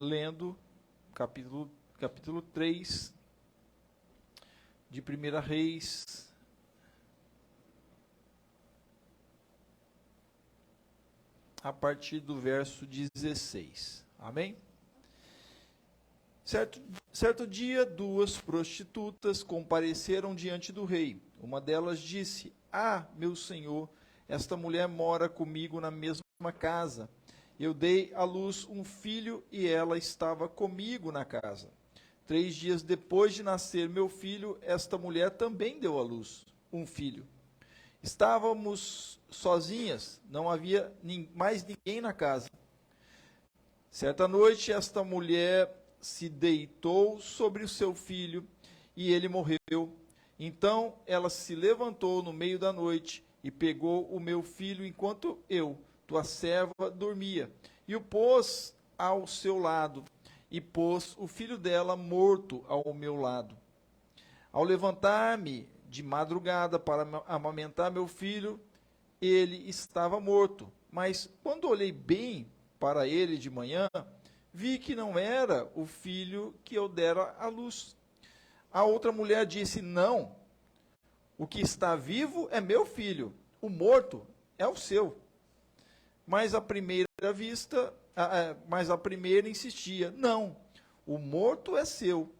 lendo capítulo 3 de 1 Reis, a partir do verso 16. Amém? Certo dia, duas prostitutas compareceram diante do rei. Uma delas disse: Ah, meu senhor, esta mulher mora comigo na mesma casa. Eu dei à luz um filho e ela estava comigo na casa. 3 dias depois de nascer meu filho, esta mulher também deu à luz um filho. Estávamos sozinhas, não havia mais ninguém na casa. Certa noite, esta mulher se deitou sobre o seu filho e ele morreu. Então ela se levantou no meio da noite e pegou o meu filho enquanto eu, tua serva, dormia, e o pôs ao seu lado, e pôs o filho dela morto ao meu lado. Ao levantar-me de madrugada para amamentar meu filho, ele estava morto. Mas quando olhei bem para ele de manhã, vi que não era o filho que eu dera à luz. A outra mulher disse: Não, o que está vivo é meu filho, o morto é o seu. Mas a primeira insistia: Não, o morto é seu,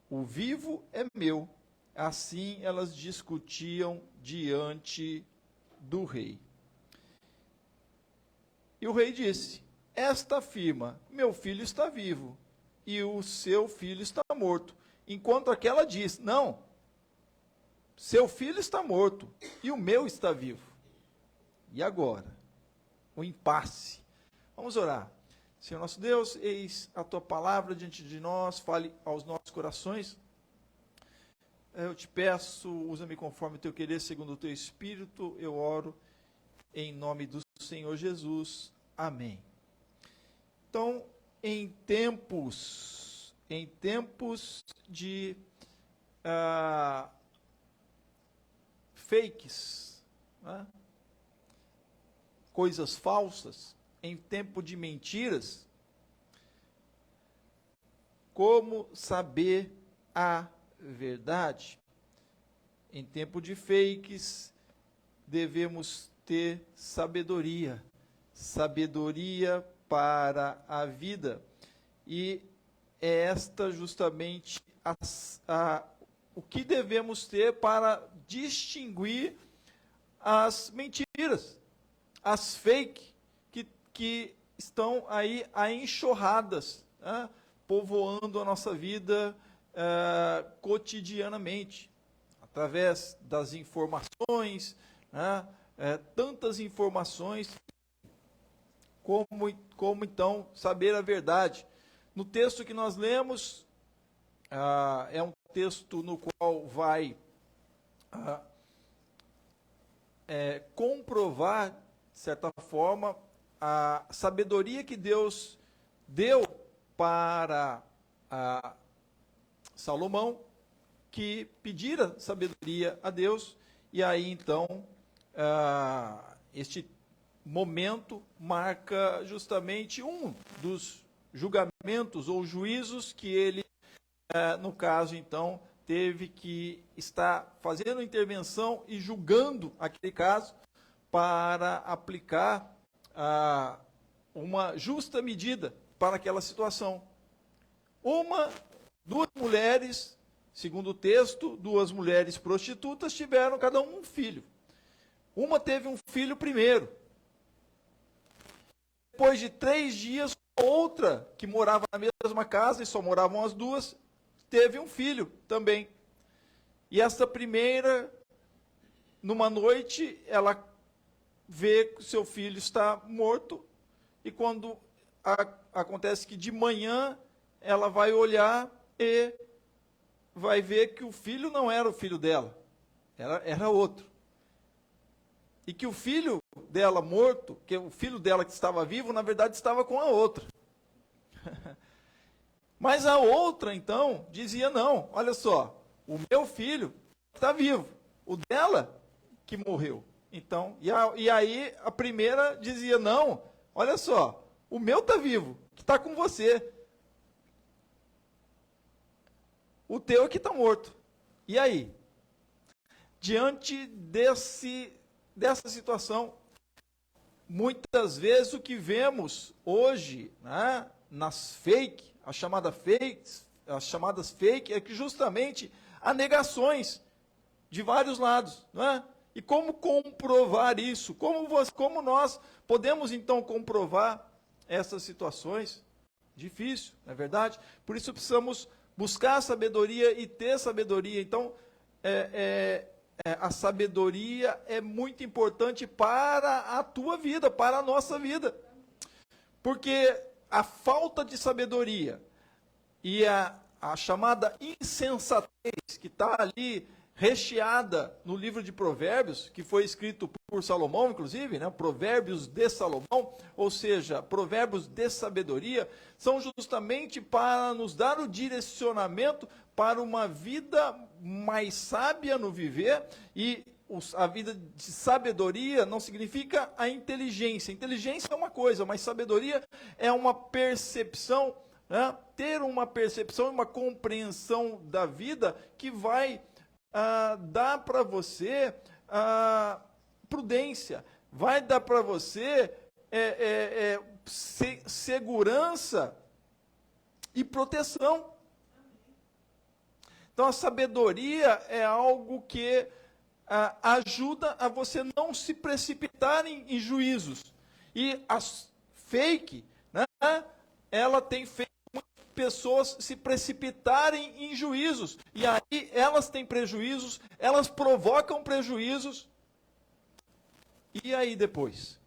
o vivo é meu. Assim elas discutiam diante do rei. E o rei disse: Esta afirma: Meu filho está vivo, e o seu filho está morto. Enquanto aquela diz: Não, seu filho está morto, e o meu está vivo. E agora? O impasse. Vamos orar. Senhor nosso Deus, eis a tua palavra diante de nós, fale aos nossos corações. Eu te peço, usa-me conforme o teu querer, segundo o teu espírito, eu oro em nome do Senhor Jesus. Amém. Então, em tempos de fakes, né? Coisas falsas, em tempo de mentiras, como saber a verdade? Em tempo de fakes, devemos ter sabedoria, sabedoria para a vida. E é esta justamente o que devemos ter para distinguir as mentiras, as fake que estão aí enxurradas, né, povoando a nossa vida cotidianamente, através das informações, né, tantas informações, como então saber a verdade. No texto que nós lemos, é um texto no qual vai comprovar, de certa forma, a sabedoria que Deus deu para Salomão, que pedira sabedoria a Deus, e aí então este momento marca justamente um dos julgamentos ou juízos que ele, no caso então, teve que estar fazendo intervenção e julgando aquele caso para aplicar uma justa medida para aquela situação. Duas mulheres, segundo o texto, duas mulheres prostitutas tiveram cada um filho. Uma teve um filho primeiro. Depois de 3 dias, outra, que morava na mesma casa, e só moravam as duas, teve um filho também. E essa primeira, numa noite, ela vê que o seu filho está morto, e quando acontece que de manhã, ela vai olhar e vai ver que o filho não era o filho dela, era outro. E que o filho dela morto, que o filho dela que estava vivo, na verdade estava com a outra. Mas a outra, então, dizia: não, olha só, o meu filho está vivo, o dela que morreu. Então, e aí a primeira dizia: não, olha só, o meu está vivo, que está com você. O teu é que está morto. E aí? Diante dessa situação, muitas vezes o que vemos hoje, né, nas as chamadas fake, é que justamente há negações de vários lados, não é? E como comprovar isso? Como nós podemos então comprovar essas situações? Difícil, não é verdade? Por isso precisamos buscar sabedoria e ter sabedoria. Então, a sabedoria é muito importante para a tua vida, para a nossa vida. Porque a falta de sabedoria e a chamada insensatez, que está ali recheada no livro de Provérbios, que foi escrito por Salomão, inclusive, né? Provérbios de Salomão, ou seja, provérbios de sabedoria, são justamente para nos dar o direcionamento para uma vida mais sábia no viver. E a vida de sabedoria não significa a inteligência. Inteligência é uma coisa, mas sabedoria é uma percepção, né? Ter uma percepção, uma compreensão da vida que vai dar para você prudência, vai dar para você segurança e proteção. Então a sabedoria é algo que ajuda a você não se precipitar em juízos. E as fake, né, ela tem feito pessoas se precipitarem em juízos, e aí elas têm prejuízos, elas provocam prejuízos, e aí depois?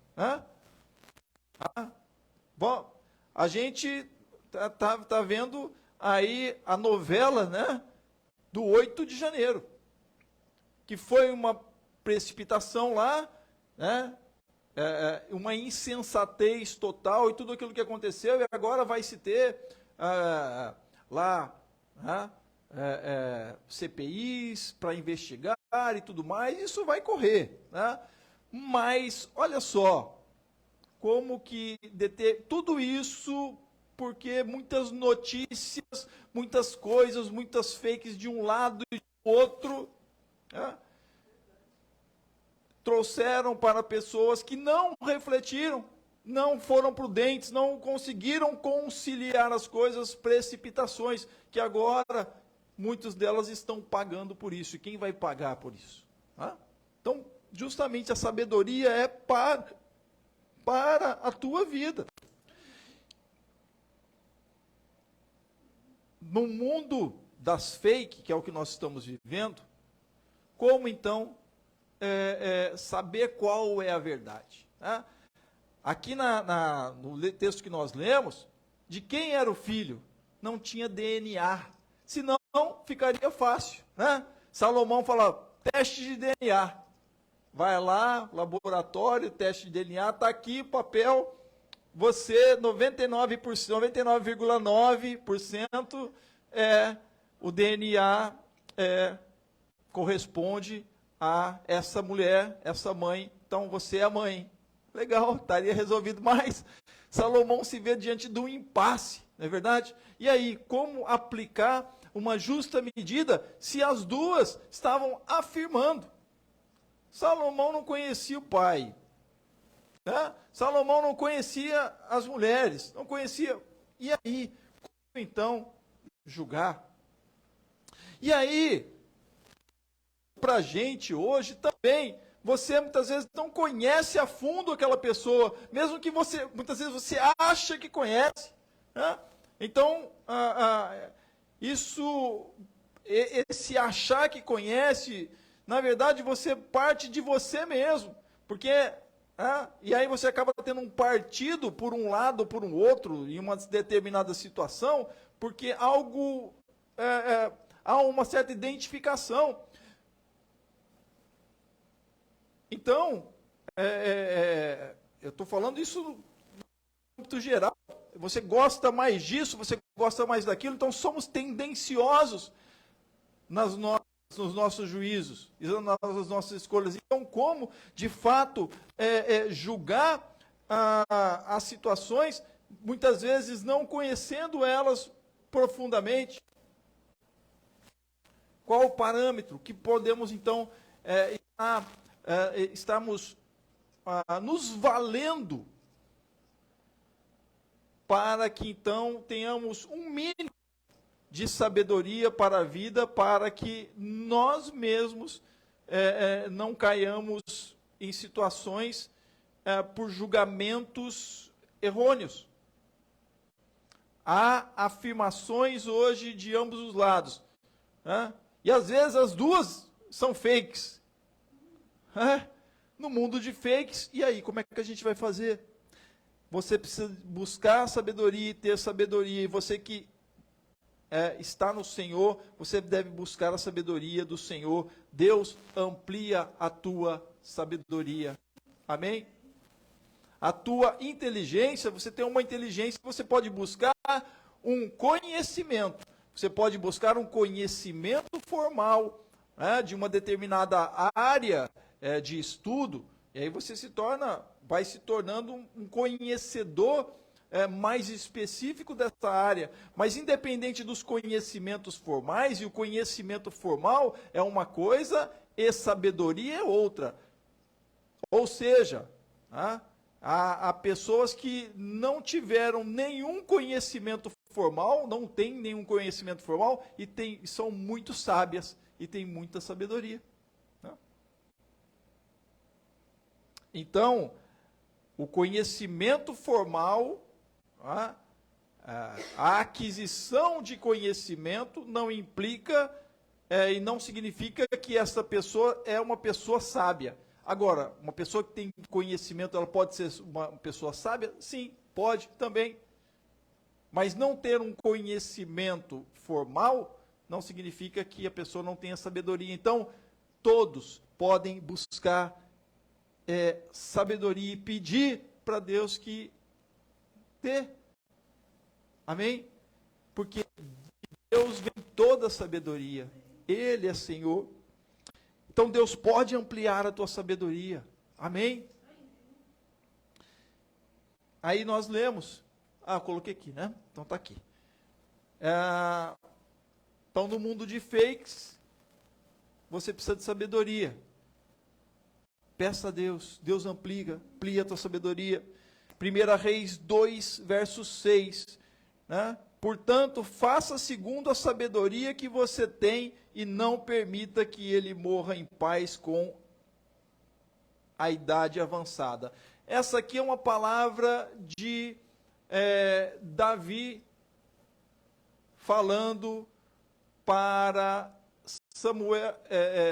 Bom, a gente tá vendo aí a novela, né, do 8 de janeiro, que foi uma precipitação lá, né, uma insensatez total, e tudo aquilo que aconteceu, e agora vai se ter CPIs para investigar e tudo mais, isso vai correr, né? Mas olha só, como que tudo isso, porque muitas notícias, muitas coisas, muitas fakes de um lado e do outro, né, trouxeram para pessoas que não refletiram, não foram prudentes, não conseguiram conciliar as coisas, precipitações, que agora muitas delas estão pagando por isso. E quem vai pagar por isso? Então, justamente a sabedoria é para a tua vida. No mundo das fake, que é o que nós estamos vivendo, como então saber qual é a verdade? Aqui no texto que nós lemos, de quem era o filho? Não tinha DNA. Senão, ficaria fácil, né? Salomão fala, teste de DNA. Vai lá, laboratório, teste de DNA, está aqui o papel, você, 99,9% o DNA corresponde a essa mulher, essa mãe, então você é a mãe. Legal, estaria resolvido, mas Salomão se vê diante de um impasse, não é verdade? E aí, como aplicar uma justa medida se as duas estavam afirmando? Salomão não conhecia o pai, né? Salomão não conhecia as mulheres, não conhecia. E aí, como então julgar? E aí, para a gente hoje também, você muitas vezes não conhece a fundo aquela pessoa, mesmo que muitas vezes você acha que conhece, né? Então, esse achar que conhece, na verdade você parte de você mesmo, porque, e aí você acaba tendo um partido por um lado ou por um outro, em uma determinada situação, porque há uma certa identificação. Então, eu estou falando isso no âmbito geral. Você gosta mais disso, você gosta mais daquilo, então somos tendenciosos nos nossos juízos e nas nossas escolhas. Então, como, de fato, julgar as situações muitas vezes não conhecendo elas profundamente. Qual o parâmetro que podemos, então, estamos nos valendo para que, então, tenhamos um mínimo de sabedoria para a vida, para que nós mesmos não caiamos em situações por julgamentos errôneos. Há afirmações hoje de ambos os lados, né? E às vezes as duas são fakes. No mundo de fakes, e aí, como é que a gente vai fazer? Você precisa buscar sabedoria e ter sabedoria, e você que está no Senhor, você deve buscar a sabedoria do Senhor. Deus amplia a tua sabedoria. Amém? A tua inteligência, você tem uma inteligência, você pode buscar um conhecimento. Você pode buscar um conhecimento formal, de uma determinada área de estudo, e aí você vai se tornando um conhecedor mais específico dessa área. Mas independente dos conhecimentos formais, e o conhecimento formal é uma coisa e sabedoria é outra. Ou seja, há pessoas que não tiveram nenhum conhecimento formal, não têm nenhum conhecimento formal, e são muito sábias e têm muita sabedoria. Então, o conhecimento formal, a aquisição de conhecimento não implica e não significa que essa pessoa é uma pessoa sábia. Agora, uma pessoa que tem conhecimento, ela pode ser uma pessoa sábia? Sim, pode também. Mas não ter um conhecimento formal não significa que a pessoa não tenha sabedoria. Então, todos podem buscar sabedoria e pedir para Deus que dê. Amém? Porque de Deus vem toda a sabedoria. Ele é Senhor. Então Deus pode ampliar a tua sabedoria. Amém? Aí nós lemos. Eu coloquei aqui, né? Então está aqui. Então no mundo de fakes, você precisa de sabedoria. Peça a Deus. Deus amplia a tua sabedoria. 1 Reis 2, verso 6. Né? Portanto, faça segundo a sabedoria que você tem e não permita que ele morra em paz com a idade avançada. Essa aqui é uma palavra de Davi falando para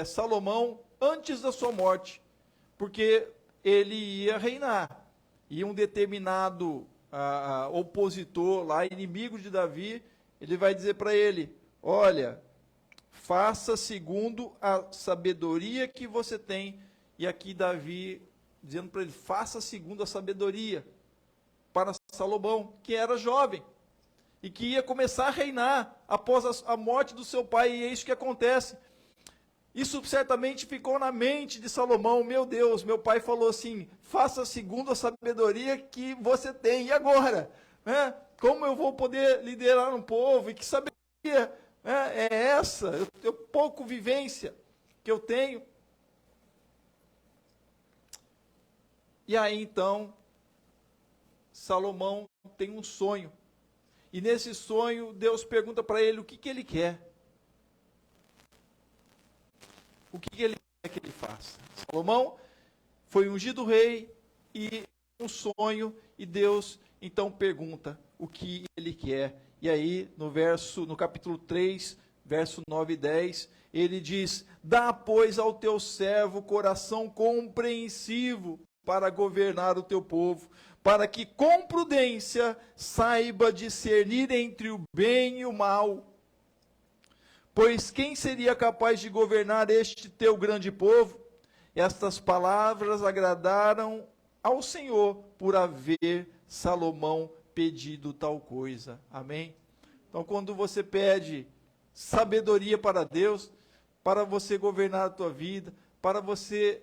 Salomão antes da sua morte, porque ele ia reinar, e um determinado opositor lá, inimigo de Davi, ele vai dizer para ele: olha, faça segundo a sabedoria que você tem. E aqui Davi dizendo para ele: faça segundo a sabedoria, para Salomão, que era jovem e que ia começar a reinar após a morte do seu pai. E é isso que acontece. Isso certamente ficou na mente de Salomão: meu Deus, meu pai falou assim, faça segundo a sabedoria que você tem, e agora? Como eu vou poder liderar um povo? E que sabedoria é essa? Eu tenho pouca vivência que eu tenho. E aí então, Salomão tem um sonho, e nesse sonho Deus pergunta para ele o que ele quer. O que ele quer que ele faça? Salomão foi ungido rei e um sonho, e Deus então pergunta o que ele quer. E aí no capítulo 3, verso 9 e 10, ele diz: dá, pois, ao teu servo coração compreensivo para governar o teu povo, para que com prudência saiba discernir entre o bem e o mal. Pois quem seria capaz de governar este teu grande povo? Estas palavras agradaram ao Senhor, por haver Salomão pedido tal coisa. Amém? Então, quando você pede sabedoria para Deus, para você governar a tua vida, para você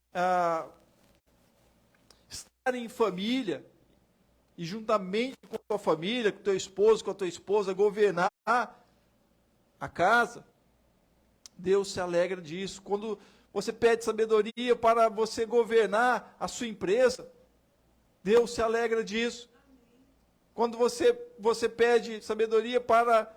estar em família, e juntamente com a tua família, com o teu esposo, com a tua esposa, governar a casa, Deus se alegra disso. Quando você pede sabedoria para você governar a sua empresa, Deus se alegra disso. Quando você pede sabedoria para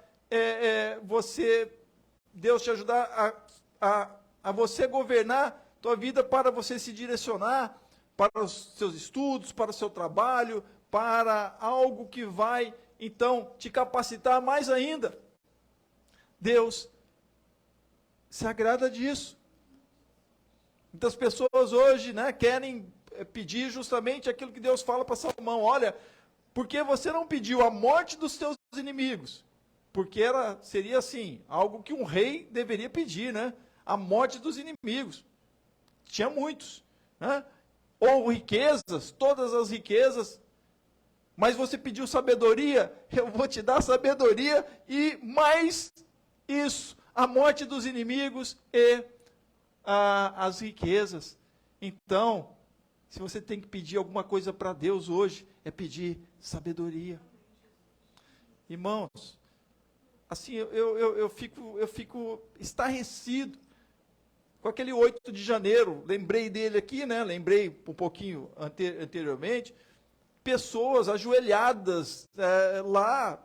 Deus te ajudar a você governar a tua vida, para você se direcionar para os seus estudos, para o seu trabalho, para algo que vai, então, te capacitar mais ainda. Deus se agrada disso. Muitas pessoas hoje, né, querem pedir justamente aquilo que Deus fala para Salomão. Olha, por que você não pediu a morte dos teus inimigos? Porque seria assim, algo que um rei deveria pedir, né? A morte dos inimigos. Tinha muitos, né? Ou riquezas, todas as riquezas. Mas você pediu sabedoria, eu vou te dar sabedoria e mais isso, a morte dos inimigos e as riquezas. Então, se você tem que pedir alguma coisa para Deus hoje, é pedir sabedoria. Irmãos, assim, eu fico estarrecido com aquele 8 de janeiro, lembrei dele aqui, né? Lembrei um pouquinho anteriormente, pessoas ajoelhadas lá,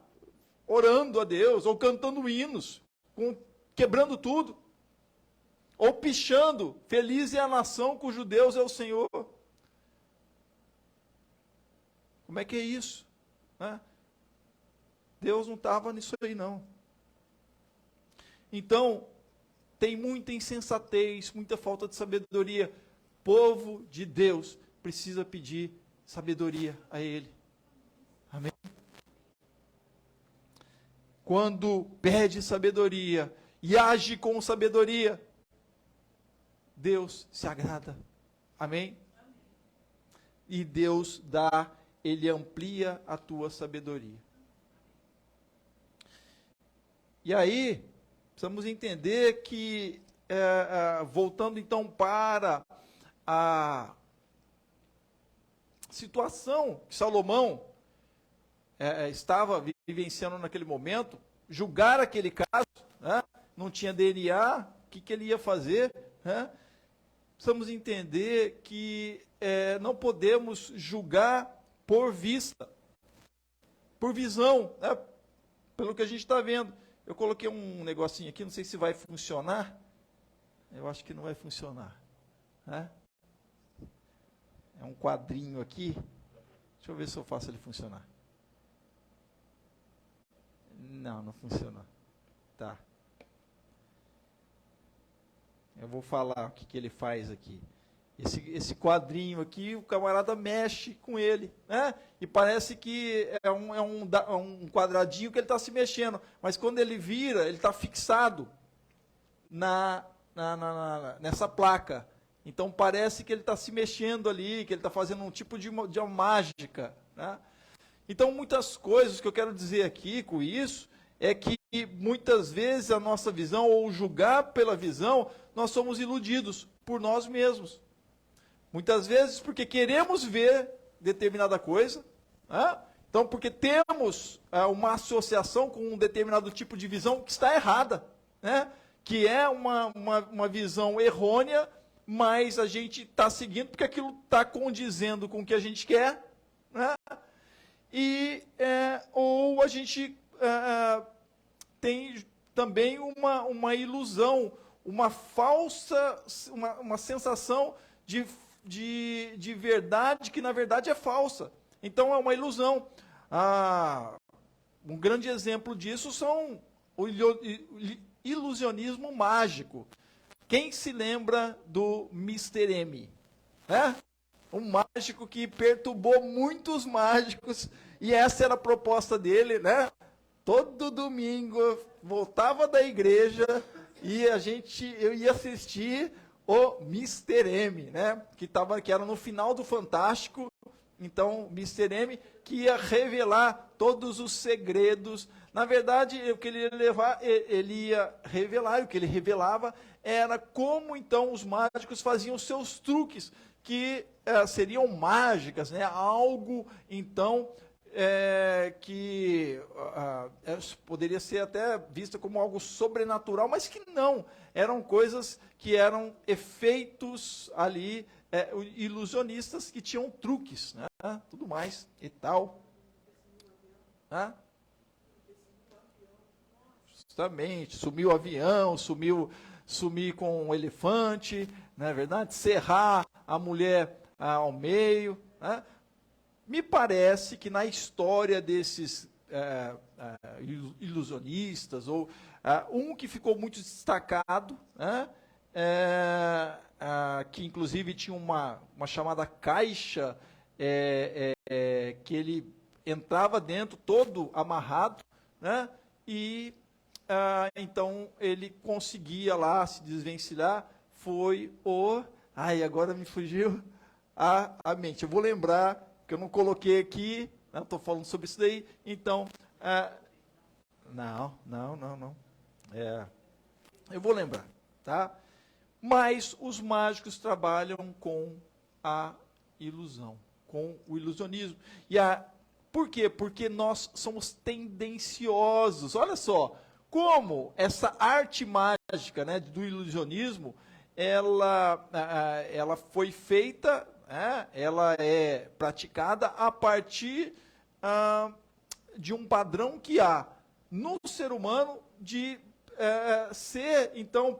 orando a Deus, ou cantando hinos, quebrando tudo, ou pichando, feliz é a nação cujo Deus é o Senhor. Como é que é isso? Né? Deus não estava nisso aí, não. Então, tem muita insensatez, muita falta de sabedoria. Povo de Deus precisa pedir sabedoria a Ele. Amém? Quando pede sabedoria e age com sabedoria, Deus se agrada. Amém? E Deus dá, Ele amplia a tua sabedoria. E aí, precisamos entender que, voltando então para a situação que Salomão estava vivenciando naquele momento, julgar aquele caso, né? Não tinha DNA, o que ele ia fazer? Né? Precisamos entender que não podemos julgar por vista, por visão, né? Pelo que a gente está vendo. Eu coloquei um negocinho aqui, não sei se vai funcionar. Eu acho que não vai funcionar. Né? É um quadrinho aqui. Deixa eu ver se eu faço ele funcionar. Não funcionou. Tá. Eu vou falar o que ele faz aqui. Esse quadrinho aqui, o camarada mexe com ele, né? E parece que é um quadradinho que ele está se mexendo. Mas quando ele vira, ele está fixado nessa placa. Então parece que ele está se mexendo ali, que ele está fazendo um tipo de uma mágica, né? Então muitas coisas que eu quero dizer aqui com isso, é que muitas vezes a nossa visão, ou julgar pela visão, nós somos iludidos por nós mesmos. Muitas vezes porque queremos ver determinada coisa, né? Então porque temos uma associação com um determinado tipo de visão que está errada, né? Que é uma visão errônea, mas a gente está seguindo porque aquilo está condizendo com o que a gente quer, né? Ou a gente tem também uma ilusão, uma falsa, uma sensação de verdade que na verdade é falsa. Então é uma ilusão. Um grande exemplo disso são o ilusionismo mágico. Quem se lembra do Mr. M? Né? Um mágico que perturbou muitos mágicos, e essa era a proposta dele, né? Todo domingo voltava da igreja e eu ia assistir o Mr. M, né? Que era no final do Fantástico. Então, Mr. M, que ia revelar todos os segredos. Na verdade, o que ele ia revelar, e o que ele revelava era como então os mágicos faziam seus truques, que seriam mágicas, né? Algo então que poderia ser até vista como algo sobrenatural, mas que não, eram coisas que eram efeitos ali, ilusionistas, que tinham truques, né? Tudo mais e tal. Justamente, sumiu o avião, sumir com um elefante, não é verdade? Serrar a mulher ao meio, né? Me parece que na história desses ilusionistas, ou um que ficou muito destacado, né? Que inclusive tinha uma chamada caixa, que ele entrava dentro todo amarrado, né? E então ele conseguia lá se desvencilhar, foi o... Ai, agora me fugiu a mente. Eu vou lembrar, que eu não coloquei aqui, estou falando sobre isso daí, então... Não. Eu vou lembrar, tá? Mas os mágicos trabalham com a ilusão, com o ilusionismo. Por quê? Porque nós somos tendenciosos. Olha só, como essa arte mágica, né, do ilusionismo, ela foi feita, ela é praticada a partir de um padrão que há no ser humano de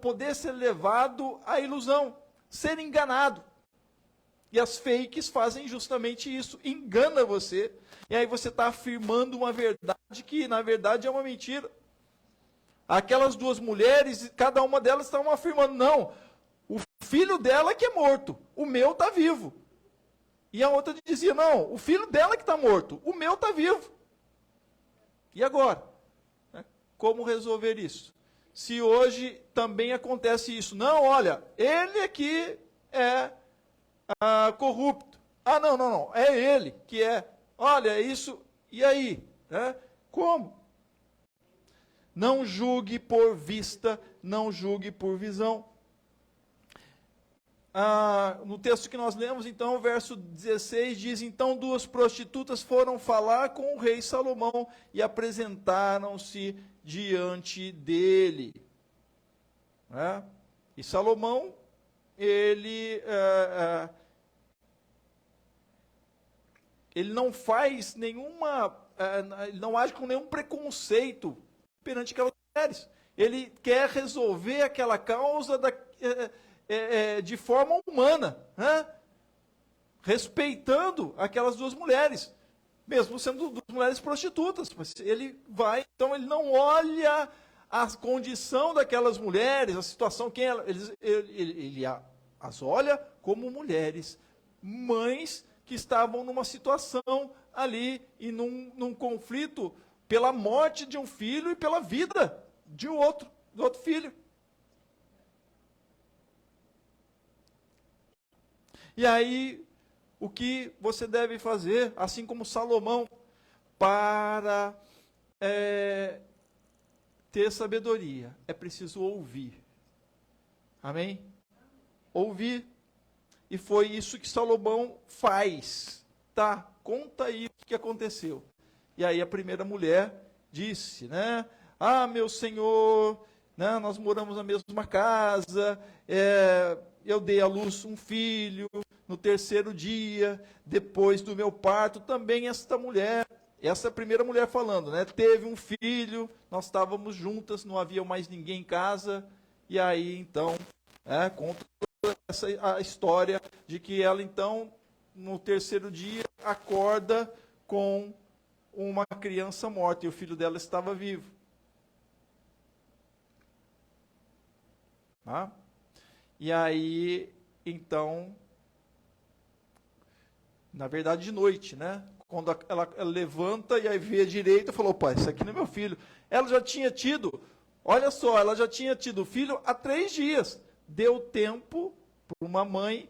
poder ser levado à ilusão, ser enganado. E as fakes fazem justamente isso, engana você, e aí você está afirmando uma verdade que, na verdade, é uma mentira. Aquelas duas mulheres, cada uma delas estavam afirmando, não, o filho dela que é morto, o meu está vivo. E a outra dizia, não, o filho dela que está morto, o meu está vivo. E agora? Como resolver isso? Se hoje também acontece isso, não, olha, ele aqui é corrupto. Não, é ele que é. Olha, isso, e aí? Como? Não julgue por vista, não julgue por visão. No texto que nós lemos, então, o verso 16 diz, então duas prostitutas foram falar com o rei Salomão e apresentaram-se diante dele. E Salomão, ele não faz nenhuma, ele não age com nenhum preconceito perante aquelas mulheres. Ele quer resolver aquela causa de forma humana, respeitando aquelas duas mulheres, mesmo sendo duas mulheres prostitutas. Mas ele vai, então ele não olha a condição daquelas mulheres, a situação, ele as olha como mulheres, mães que estavam numa situação ali, e num conflito pela morte de um filho e pela vida do outro filho. E aí, o que você deve fazer, assim como Salomão, para ter sabedoria? É preciso ouvir. Amém? Ouvir. E foi isso que Salomão faz. Tá, conta aí o que aconteceu. E aí a primeira mulher disse, né? Meu senhor, né, nós moramos na mesma casa, eu dei à luz um filho, no terceiro dia, depois do meu parto, também essa é a primeira mulher falando, né? Teve um filho, nós estávamos juntas, não havia mais ninguém em casa, e aí então, conta a história de que ela então, no terceiro dia, acorda com uma criança morta, e o filho dela estava vivo. E aí, então, na verdade de noite, né? Quando ela levanta e aí vê a direita, falou, pai, isso aqui não é meu filho. Ela já tinha tido, olha só, ela já tinha tido filho há 3 dias. Deu tempo para uma mãe,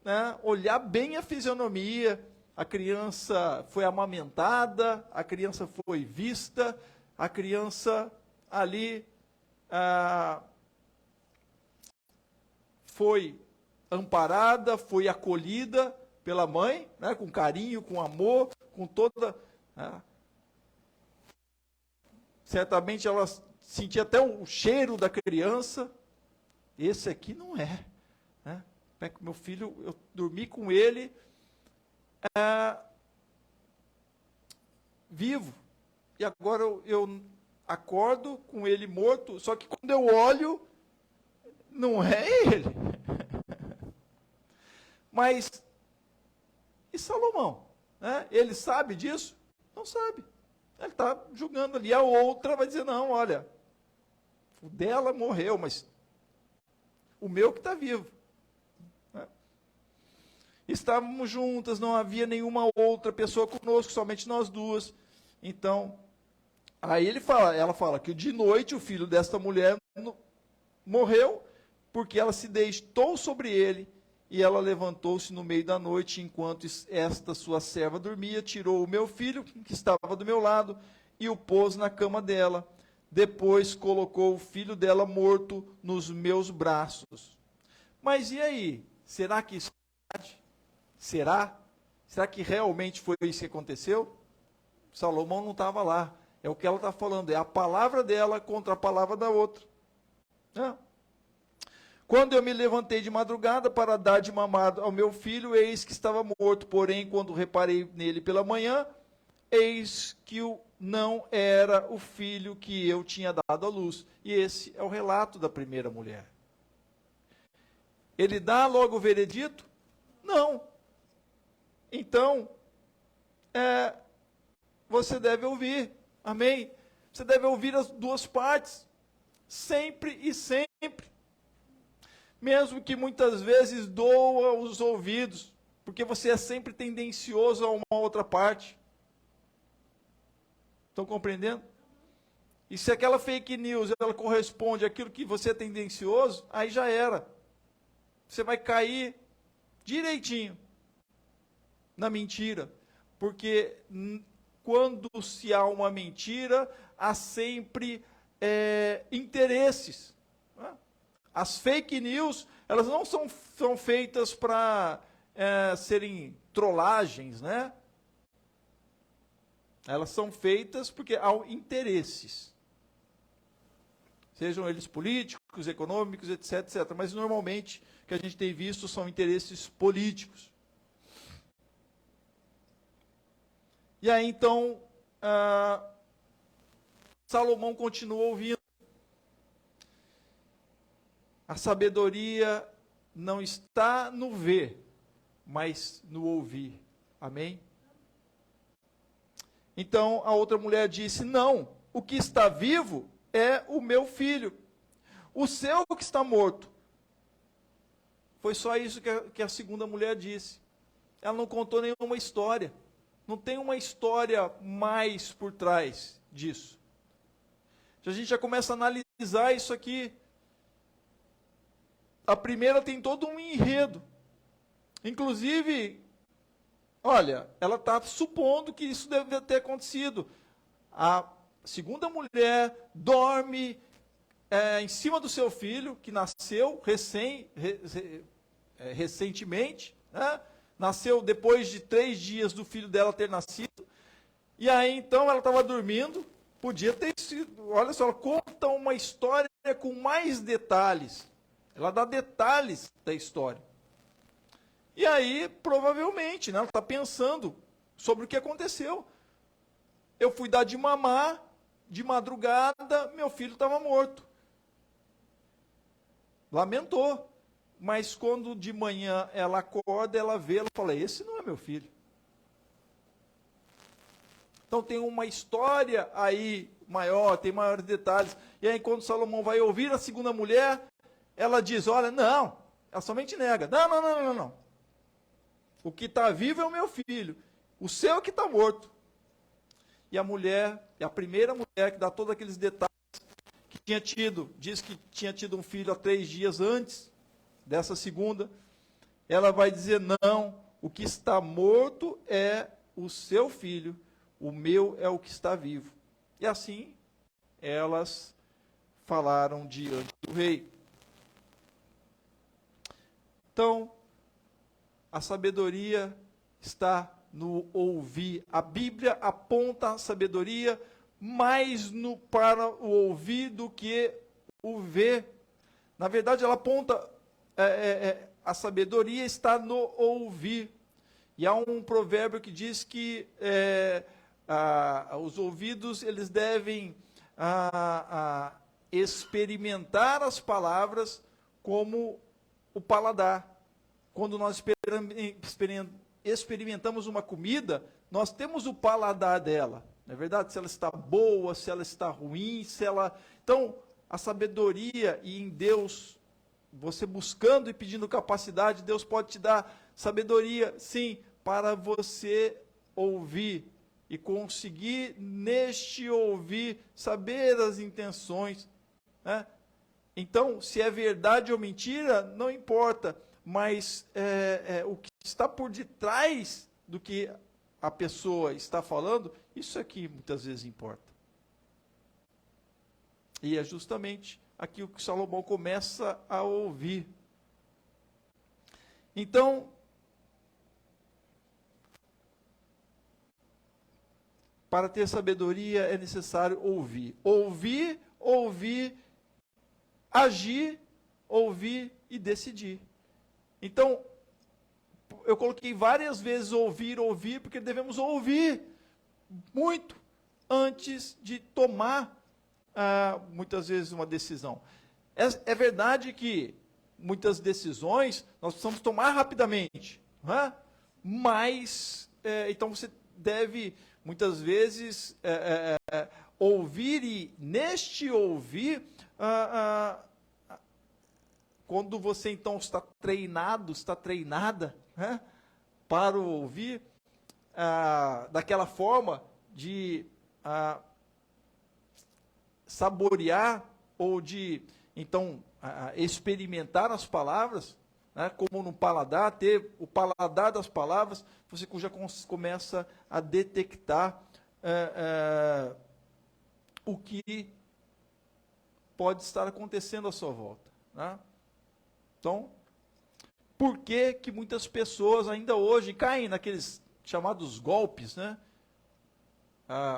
né, olhar bem a fisionomia, a criança foi amamentada, a criança foi vista, a criança ali foi amparada, foi acolhida pela mãe, né, com carinho, com amor, com toda né? Certamente ela sentia até o cheiro da criança. Esse aqui não é. Né? Meu filho, eu dormi com ele vivo. E agora eu acordo com ele morto, só que quando eu olho, não é ele. Mas, e Salomão? Né? Ele sabe disso? Não sabe. Ele está julgando ali. A outra vai dizer, não, olha, o dela morreu, mas o meu que está vivo. Né? Estávamos juntas, não havia nenhuma outra pessoa conosco, somente nós duas. Então, aí ela fala que de noite o filho desta mulher morreu, porque ela se deitou sobre ele, e ela levantou-se no meio da noite, enquanto esta sua serva dormia, tirou o meu filho, que estava do meu lado, e o pôs na cama dela. Depois colocou o filho dela morto nos meus braços. Mas e aí? Será que isso é verdade? Será? Será que realmente foi isso que aconteceu? Salomão não estava lá. É o que ela está falando, é a palavra dela contra a palavra da outra. Quando eu me levantei de madrugada para dar de mamar ao meu filho, eis que estava morto. Porém, quando reparei nele pela manhã, eis que não era o filho que eu tinha dado à luz. E esse é o relato da primeira mulher. Ele dá logo o veredito? Não. Então, você deve ouvir. Amém? Você deve ouvir as duas partes. Sempre e sempre. Mesmo que muitas vezes doa os ouvidos, porque você é sempre tendencioso a uma outra parte. Estão compreendendo? E se aquela fake news ela corresponde àquilo que você é tendencioso, aí já era. Você vai cair direitinho na mentira, porque quando se há uma mentira, há sempre interesses. Né? As fake news, elas não são feitas para serem trollagens, né? Elas são feitas porque há interesses. Sejam eles políticos, econômicos, etc, etc. Mas, normalmente, o que a gente tem visto são interesses políticos. E aí, então, Salomão continua ouvindo. A sabedoria não está no ver, mas no ouvir. Amém? Então a outra mulher disse, não, o que está vivo é o meu filho, o seu que está morto. Foi só isso que a segunda mulher disse. Ela não contou nenhuma história. Não tem uma história mais por trás disso. A gente já começa a analisar isso aqui. A primeira tem todo um enredo. Inclusive, olha, ela está supondo que isso deve ter acontecido. A segunda mulher dorme em cima do seu filho, que nasceu recentemente, né? Nasceu depois de 3 dias do filho dela ter nascido. E aí, então, ela estava dormindo, podia ter sido, olha só, ela conta uma história com mais detalhes. Ela dá detalhes da história. E aí, provavelmente, né, ela está pensando sobre o que aconteceu. Eu fui dar de mamar, de madrugada, meu filho estava morto. Lamentou. Mas quando de manhã ela acorda, ela vê, ela fala, esse não é meu filho. Então tem uma história aí maior, tem maiores detalhes. E aí quando Salomão vai ouvir a segunda mulher, ela diz, olha, não, ela somente nega. Não. O que está vivo é o meu filho, o seu que está morto. E a mulher, a primeira mulher que dá todos aqueles detalhes, que tinha tido, diz que tinha tido um filho há 3 dias antes dessa segunda, ela vai dizer, não, o que está morto é o seu filho, o meu é o que está vivo. E assim, elas falaram diante do rei. Então, a sabedoria está no ouvir. A Bíblia aponta a sabedoria mais para o ouvir do que o ver. Na verdade, ela aponta, a sabedoria está no ouvir. E há um provérbio que diz que os ouvidos, eles devem experimentar as palavras como o paladar. Quando nós experimentamos uma comida, nós temos o paladar dela. Não é verdade? Se ela está boa, se ela está ruim, se ela... Então, a sabedoria, e em Deus, você buscando e pedindo capacidade, Deus pode te dar sabedoria, sim, para você ouvir e conseguir, neste ouvir, saber as intenções, né? Então, se é verdade ou mentira, não importa, mas o que está por detrás do que a pessoa está falando, isso aqui muitas vezes importa. E é justamente aqui o que Salomão começa a ouvir. Então, para ter sabedoria é necessário ouvir. Ouvir, ouvir, agir, ouvir e decidir. Então, eu coloquei várias vezes ouvir, ouvir, porque devemos ouvir muito antes de tomar, muitas vezes, uma decisão. É verdade que muitas decisões nós precisamos tomar rapidamente, não é? Mas, então você deve, muitas vezes, ouvir, e neste ouvir, quando você então está treinado, está treinada, né, para ouvir, daquela forma de saborear ou de, então, experimentar as palavras, né, como no paladar, ter o paladar das palavras, você já começa a detectar o que pode estar acontecendo à sua volta, né? Então, por que que muitas pessoas ainda hoje caem naqueles chamados golpes, né?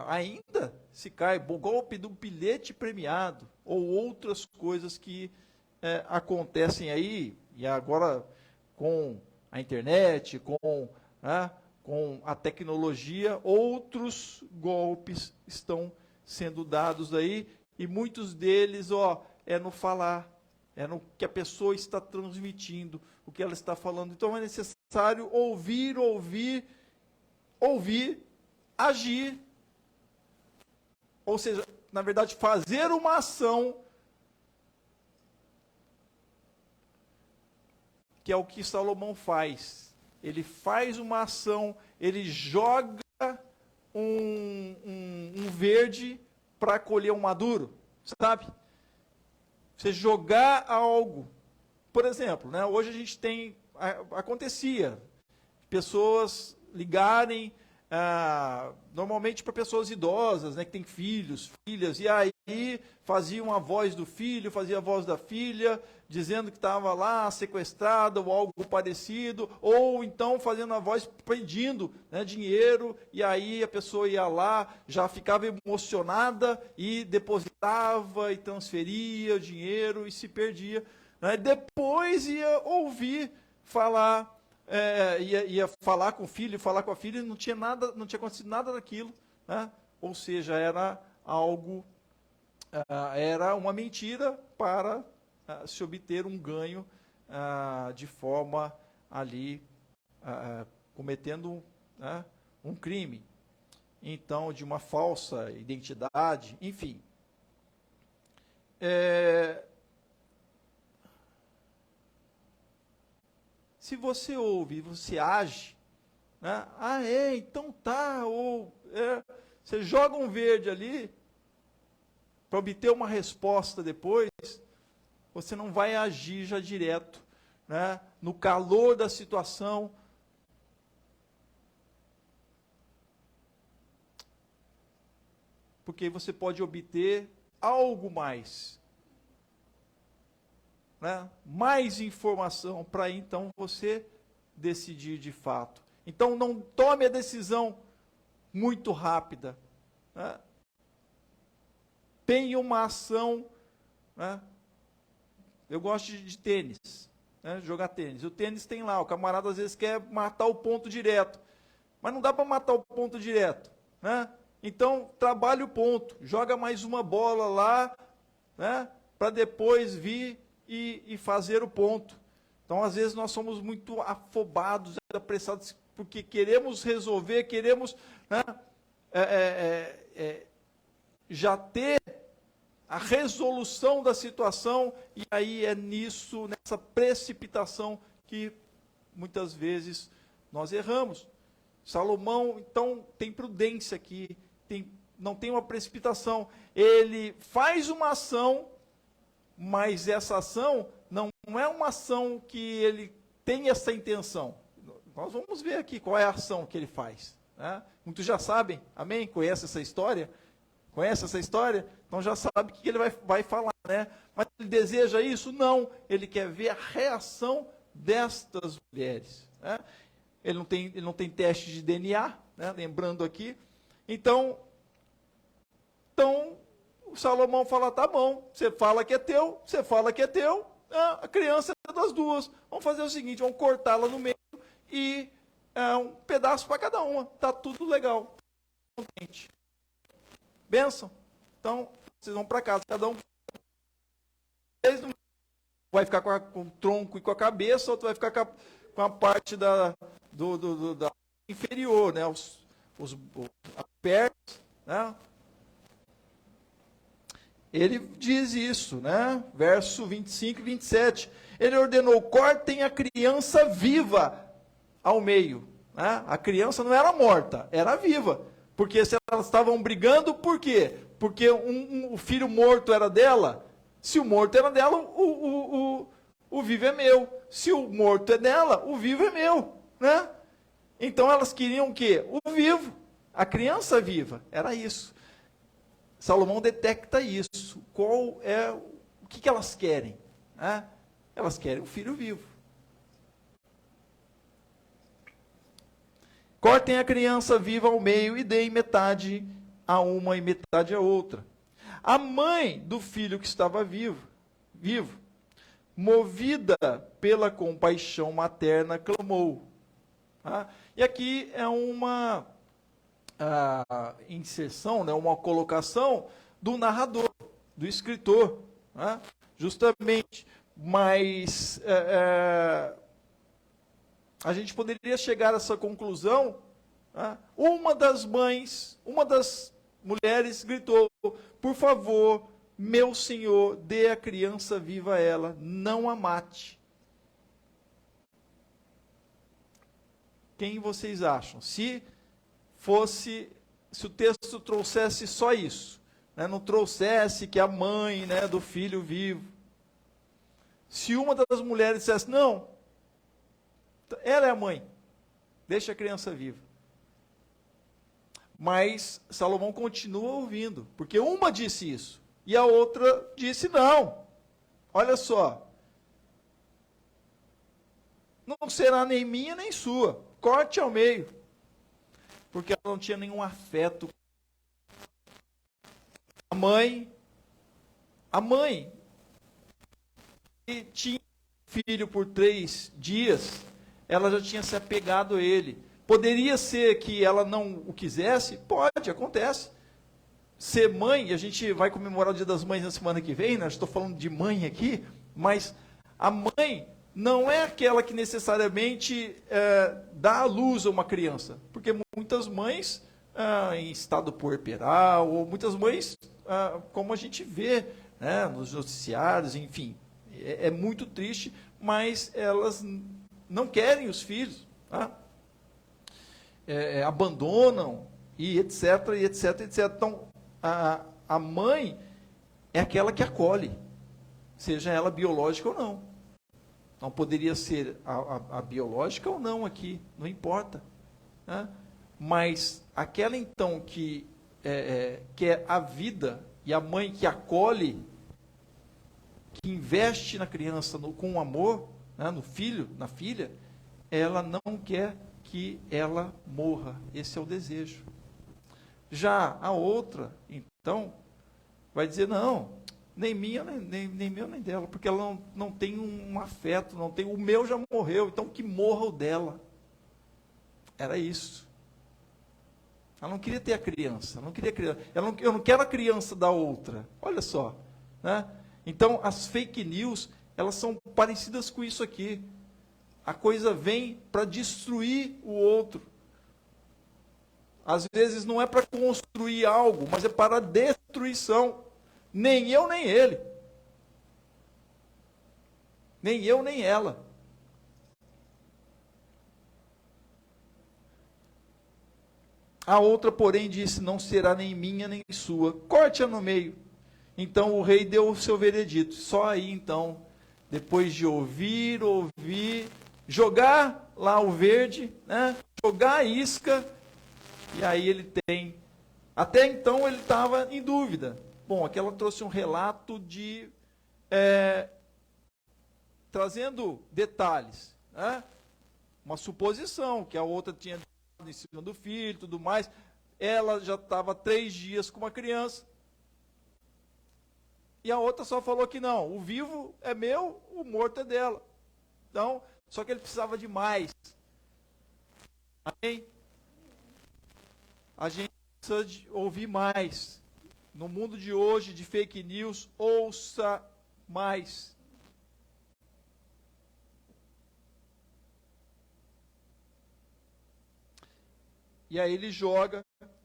Ainda se cai, o golpe do bilhete premiado, ou outras coisas que acontecem aí, e agora com a internet, com a tecnologia, outros golpes estão sendo dados aí, e muitos deles, é no falar, é no que a pessoa está transmitindo, o que ela está falando. Então é necessário ouvir, agir. Ou seja, na verdade, fazer uma ação, que é o que Salomão faz. Ele faz uma ação, ele joga um verde para colher um maduro, sabe? Você jogar algo. Por exemplo, né, hoje a gente tem, acontecia, pessoas ligarem, normalmente para pessoas idosas, né, que têm filhos, filhas, e aí faziam a voz do filho, fazia a voz da filha, dizendo que estava lá sequestrada ou algo parecido, ou então fazendo a voz pedindo, né, dinheiro, e aí a pessoa ia lá, já ficava emocionada e depositava e transferia o dinheiro e se perdia, né? Depois ia ouvir falar, ia falar com o filho, falar com a filha, e não tinha acontecido nada daquilo, né? Ou seja, era algo, era uma mentira para se obter um ganho de forma ali, cometendo um crime, então, de uma falsa identidade, enfim. Se você ouve, você age, né? Então tá, ou você joga um verde ali para obter uma resposta depois, você não vai agir já direto, né, no calor da situação. Porque você pode obter algo mais, né, mais informação para então você decidir de fato. Então, não tome a decisão muito rápida. Né? Tenha uma ação. Né? Eu gosto de tênis, né? Jogar tênis. O tênis tem lá, o camarada às vezes quer matar o ponto direto. Mas não dá para matar o ponto direto. Né? Então, trabalhe o ponto. Joga mais uma bola lá, né? Para depois vir e fazer o ponto. Então, às vezes, nós somos muito afobados, apressados, porque queremos resolver, queremos, né, já ter a resolução da situação, e aí é nisso, nessa precipitação, que muitas vezes nós erramos. Salomão, então, tem prudência aqui, não tem uma precipitação. Ele faz uma ação, mas essa ação não é uma ação que ele tem essa intenção. Nós vamos ver aqui qual é a ação que ele faz. Né? Muitos já sabem, amém? Conhece essa história? Conhece essa história? Então já sabe o que ele vai falar, né? Mas ele deseja isso? Não. Ele quer ver a reação destas mulheres. Né? Ele não tem teste de DNA, né? Lembrando aqui. Então, o Salomão fala, tá bom, você fala que é teu, você fala que é teu, a criança é das duas. Vamos fazer o seguinte, vamos cortá-la no meio e um pedaço para cada uma. Tá tudo legal. Contente. Benção. Então, vocês vão para casa, cada um vai ficar com o tronco e com a cabeça, outro vai ficar com a parte da inferior, né? As pernas, né? Ele diz isso, né? Verso 25 e 27. Ele ordenou, cortem a criança viva ao meio. Né? A criança não era morta, era viva. Porque se elas estavam brigando, por quê? Porque o filho morto era dela. Se o morto era dela, o vivo é meu. Se o morto é dela, o vivo é meu. Né? Então elas queriam o quê? O vivo. A criança viva. Era isso. Salomão detecta isso. Qual é o que elas querem? Né? Elas querem o filho vivo. Cortem a criança viva ao meio e deem metade a uma e metade a outra. A mãe do filho que estava vivo, movida pela compaixão materna, clamou. Tá? E aqui é uma inserção, né, uma colocação do narrador, do escritor, né, justamente, mas a gente poderia chegar a essa conclusão, né, uma das mulheres gritou, por favor, meu senhor, dê a criança viva a ela, não a mate. Quem vocês acham? Se o texto trouxesse só isso, né, não trouxesse que a mãe, né, do filho vivo, se uma das mulheres dissesse, não, ela é a mãe, deixa a criança viva. Mas Salomão continua ouvindo, porque uma disse isso, e a outra disse não. Olha só, não será nem minha nem sua, corte ao meio. Porque ela não tinha nenhum afeto. A mãe, que tinha filho por 3 dias, ela já tinha se apegado a ele. Poderia ser que ela não o quisesse? Pode, acontece. Ser mãe, a gente vai comemorar o Dia das Mães na semana que vem, né? Estou falando de mãe aqui, mas a mãe não é aquela que necessariamente dá à luz a uma criança, porque muitas mães em estado puerperal, ou muitas mães, como a gente vê, né, nos noticiários, enfim, é muito triste, mas elas não querem os filhos, tá? Abandonam, e etc, e etc, etc. Então, a mãe é aquela que acolhe, seja ela biológica ou não. Não poderia ser a biológica ou não aqui, não importa. Né? Mas aquela então que é a vida, e a mãe que acolhe, que investe na criança com amor, né, no filho, na filha, ela não quer que ela morra. Esse é o desejo. Já a outra, então, vai dizer, não, nem minha, nem meu, nem dela, porque ela não tem um afeto, não tem, o meu já morreu, então que morra o dela. Era isso. Ela não queria ter a criança, não queria criança. Eu não quero a criança da outra. Olha só, né? Então, as fake news, elas são parecidas com isso aqui. A coisa vem para destruir o outro. Às vezes não é para construir algo, mas é para a destruição. Nem eu, nem ele. Nem eu, nem ela. A outra, porém, disse, não será nem minha, nem sua. Corte-a no meio. Então o rei deu o seu veredito. Só aí, então, depois de ouvir, jogar lá o verde, né? Jogar a isca, e aí ele tem... Até então ele estava em dúvida. Bom, aqui ela trouxe um relato de... trazendo detalhes, né? Uma suposição, que a outra tinha em cima do filho, tudo mais. Ela já estava 3 dias com uma criança. E a outra só falou que não, o vivo é meu, o morto é dela. Então, só que ele precisava de mais. Amém? A gente precisa de ouvir mais. No mundo de hoje, de fake news, ouça mais. E aí ele joga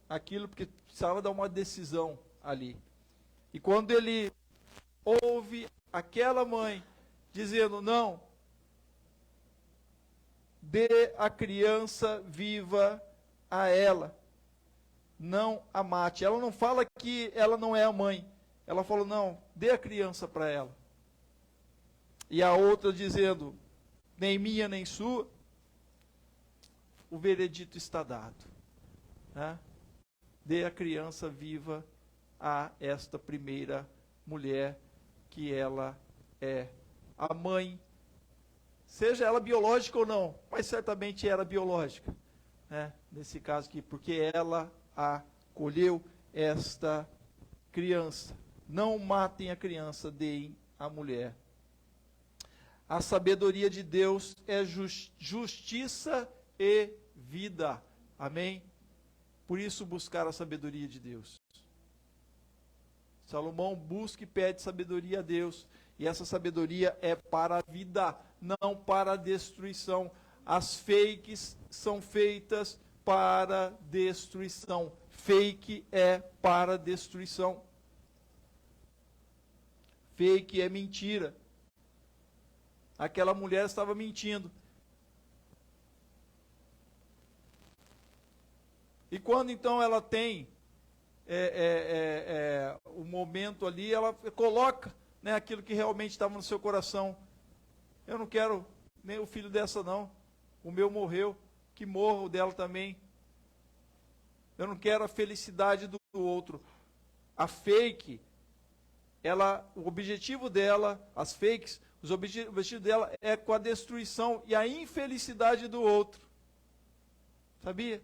aquilo, porque precisava dar uma decisão ali. E quando ele ouve aquela mãe dizendo, não, dê a criança viva a ela, não a mate. Ela não fala que ela não é a mãe. Ela falou, não, dê a criança para ela. E a outra dizendo, nem minha, nem sua, o veredito está dado. Né? Dê a criança viva a esta primeira mulher, que ela é a mãe, seja ela biológica ou não, mas certamente era biológica, né? Nesse caso aqui, porque ela acolheu esta criança. Não matem a criança, deem a mulher. A sabedoria de Deus é justiça e vida. Amém? Por isso buscar a sabedoria de Deus. Salomão busca e pede sabedoria a Deus. E essa sabedoria é para a vida, não para a destruição. As fakes são feitas para destruição. Fake é para destruição. Fake é mentira. Aquela mulher estava mentindo. E quando então ela tem o momento ali, ela coloca, né, aquilo que realmente estava no seu coração. Eu não quero nem o filho dessa não, o meu morreu, que morra o dela também. Eu não quero a felicidade do outro. A fake, o objetivo dela, as fakes, o objetivo dela é com a destruição e a infelicidade do outro. Sabia?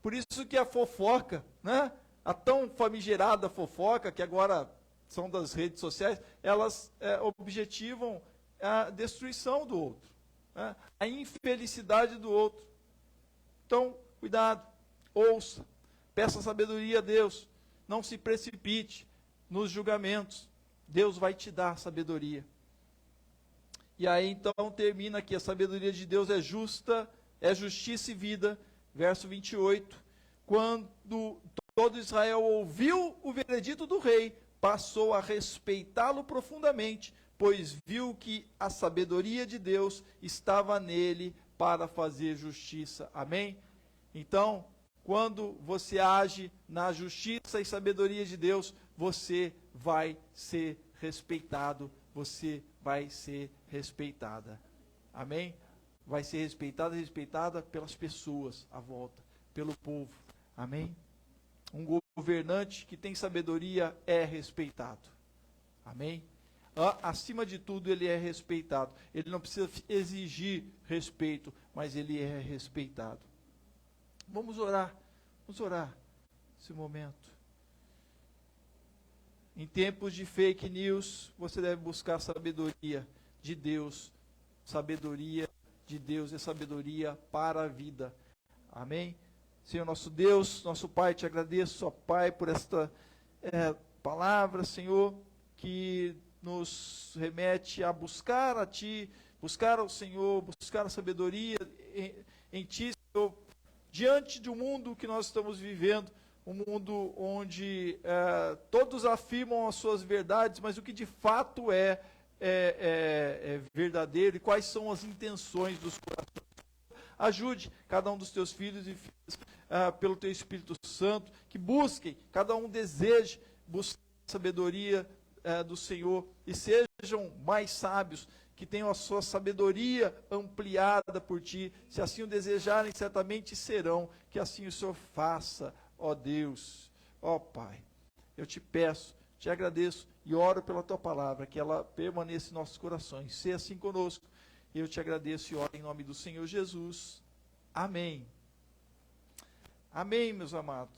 Por isso que a fofoca, né? A tão famigerada fofoca, que agora são das redes sociais, elas objetivam a destruição do outro, né? A infelicidade do outro. Então, cuidado, ouça, peça sabedoria a Deus, não se precipite nos julgamentos. Deus vai te dar sabedoria. E aí então termina aqui, a sabedoria de Deus é justa, é justiça e vida. Verso 28, quando todo Israel ouviu o veredito do rei, passou a respeitá-lo profundamente, pois viu que a sabedoria de Deus estava nele para fazer justiça. Amém? Então, quando você age na justiça e sabedoria de Deus, você vai ser respeitado, você vai ser respeitada. Amém? Vai ser respeitada pelas pessoas à volta, pelo povo. Amém? Um governante que tem sabedoria é respeitado. Amém? Acima de tudo, ele é respeitado. Ele não precisa exigir respeito, mas ele é respeitado. Vamos orar esse momento. Em tempos de fake news, você deve buscar sabedoria de Deus. Sabedoria de Deus é sabedoria para a vida. Amém? Senhor nosso Deus, nosso Pai, te agradeço, ó Pai, por esta palavra, Senhor, que nos remete a buscar a Ti, buscar ao Senhor, buscar a sabedoria em Ti, Senhor, diante de um mundo que nós estamos vivendo, um mundo onde todos afirmam as suas verdades, mas o que de fato é verdadeiro e quais são as intenções dos corações. Ajude cada um dos teus filhos e filhas pelo teu Espírito Santo, que busquem, cada um deseje buscar a sabedoria do Senhor e sejam mais sábios, que tenham a sua sabedoria ampliada por Ti. Se assim o desejarem, certamente serão, que assim o Senhor faça, ó Deus, ó Pai. Eu te peço, te agradeço e oro pela Tua palavra, que ela permaneça em nossos corações. Seja assim conosco. Eu te agradeço e oro em nome do Senhor Jesus. Amém. Amém, meus amados.